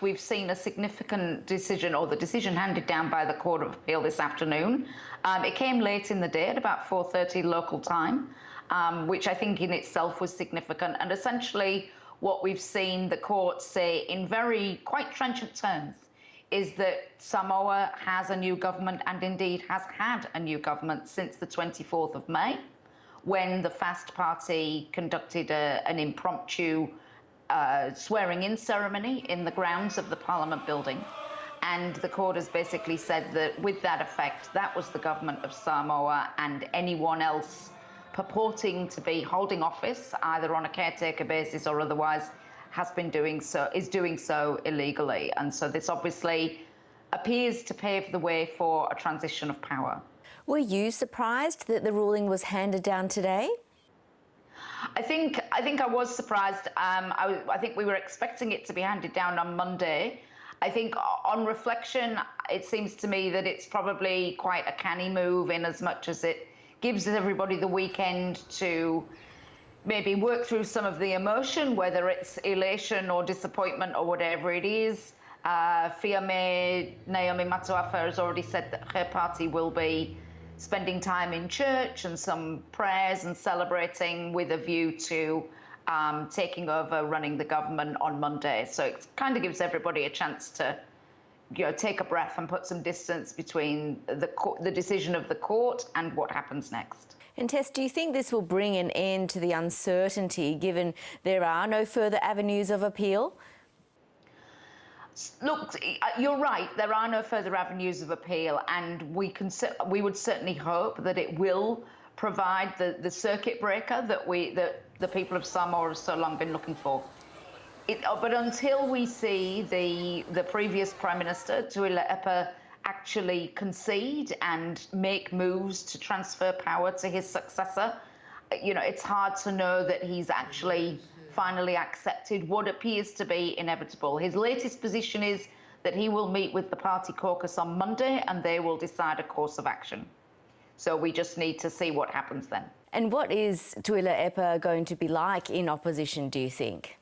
We've seen a significant decision, or the decision handed down by the Court of Appeal this afternoon. It came late in the day at about 4:30 local time, which I think in itself was significant. And essentially what we've seen the court say in very quite trenchant terms is that Samoa has a new government, and indeed has had a new government since the 24th of May, when the FAST Party conducted an impromptu swearing-in ceremony in the grounds of the Parliament building. And the court has basically said that with that effect, that was the government of Samoa, and anyone else purporting to be holding office, either on a caretaker basis or otherwise, is doing so illegally. And so this obviously appears to pave the way for a transition of power. Were you surprised that the ruling was handed down today? I think I was surprised. I think we were expecting it to be handed down on Monday. I think on reflection, it seems to me that it's probably quite a canny move, in as much as it gives everybody the weekend to maybe work through some of the emotion, whether it's elation or disappointment or whatever it is. Fiame Naomi Mata'afa has already said that her party will be spending time in church and some prayers and celebrating, with a view to taking over running the government on Monday. So it kind of gives everybody a chance to, take a breath and put some distance between the decision of the court and what happens next. And Tess, do you think this will bring an end to the uncertainty, given there are no further avenues of appeal? Look, you're right. There are no further avenues of appeal, and we would certainly hope that it will provide the circuit breaker that the people of Samoa have so long been looking for. But until we see the previous Prime Minister, Tuila Epa, actually concede and make moves to transfer power to his successor, it's hard to know that he's actually finally accepted what appears to be inevitable. His latest position is that he will meet with the party caucus on Monday, and they will decide a course of action. So we just need to see what happens then. And what is Tuila Epa going to be like in opposition, do you think?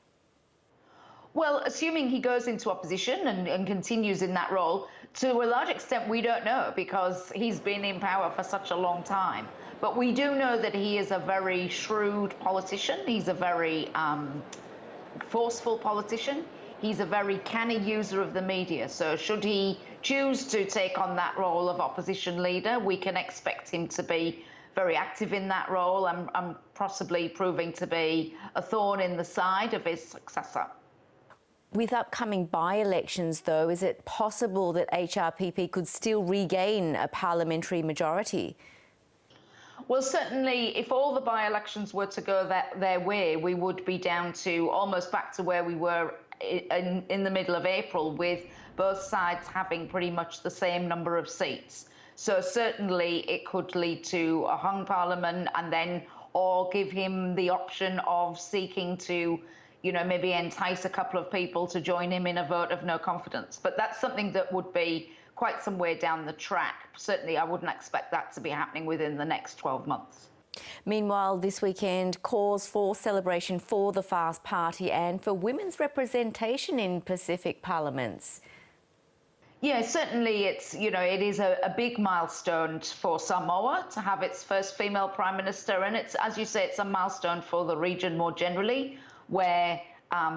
Well, assuming he goes into opposition and continues in that role, to a large extent we don't know, because he's been in power for such a long time. But we do know that he is a very shrewd politician. He's a very forceful politician. He's a very canny user of the media. So should he choose to take on that role of opposition leader, we can expect him to be very active in that role, and possibly proving to be a thorn in the side of his successor. With upcoming by-elections, though, is it possible that HRPP could still regain a parliamentary majority? Well, certainly, if all the by-elections were to go their way, we would be down to almost back to where we were in the middle of April, with both sides having pretty much the same number of seats. So certainly it could lead to a hung parliament, and then, or give him the option of seeking to maybe entice a couple of people to join him in a vote of no confidence. But that's something that would be quite some way down the track. Certainly, I wouldn't expect that to be happening within the next 12 months. Meanwhile, this weekend, cause for celebration for the FAST Party and for women's representation in Pacific parliaments. Yeah, certainly it is a big milestone for Samoa to have its first female Prime Minister, and it's, as you say, it's a milestone for the region more generally, where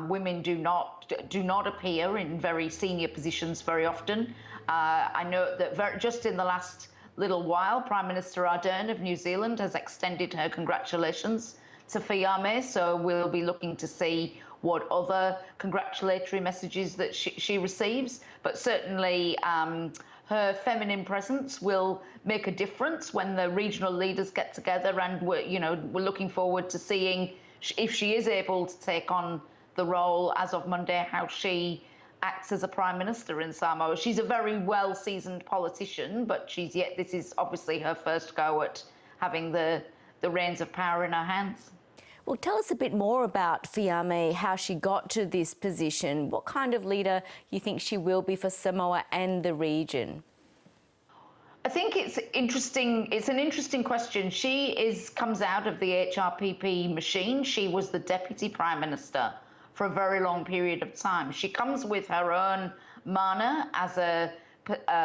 women do not appear in very senior positions very often. I know that just in the last little while, Prime Minister Ardern of New Zealand has extended her congratulations to Fiame, so we'll be looking to see what other congratulatory messages that she receives. But certainly her feminine presence will make a difference when the regional leaders get together, and we're looking forward to seeing, if she is able to take on the role as of Monday, how she acts as a Prime Minister in Samoa. She's a very well-seasoned politician, but this is obviously her first go at having the reins of power in her hands. Well, tell us a bit more about Fiame, how she got to this position. What kind of leader you think she will be for Samoa and the region? I think it's interesting. It's an interesting question. She comes out of the HRPP machine. She was the Deputy Prime Minister for a very long period of time. She comes with her own mana as a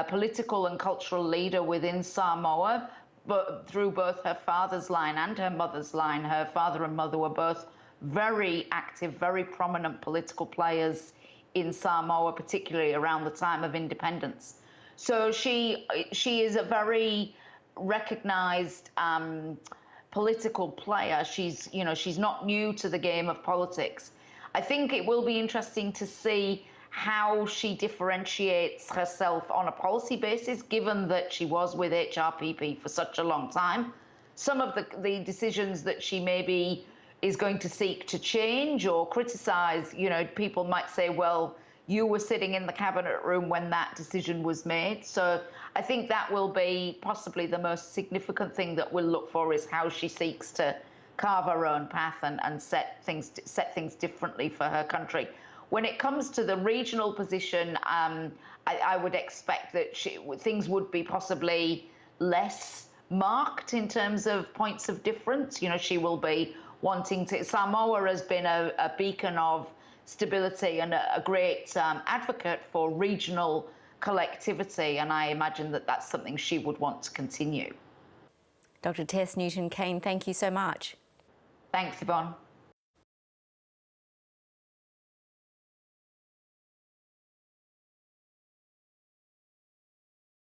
political and cultural leader within Samoa, but through both her father's line and her mother's line. Her father and mother were both very active, very prominent political players in Samoa, particularly around the time of independence. So she is a very recognized political player. She's not new to the game of politics. I think it will be interesting to see how she differentiates herself on a policy basis, given that she was with HRPP for such a long time. Some of the decisions that she maybe is going to seek to change or criticize, people might say, well, you were sitting in the cabinet room when that decision was made. So I think that will be possibly the most significant thing that we'll look for, is how she seeks to carve her own path and set things differently for her country. When it comes to the regional position, I would expect that things would be possibly less marked in terms of points of difference. She will be wanting to. Samoa has been a beacon of stability and a great advocate for regional collectivity, and I imagine that that's something she would want to continue. Dr. Tess Newton Cain, thank you so much. Thanks, Yvonne.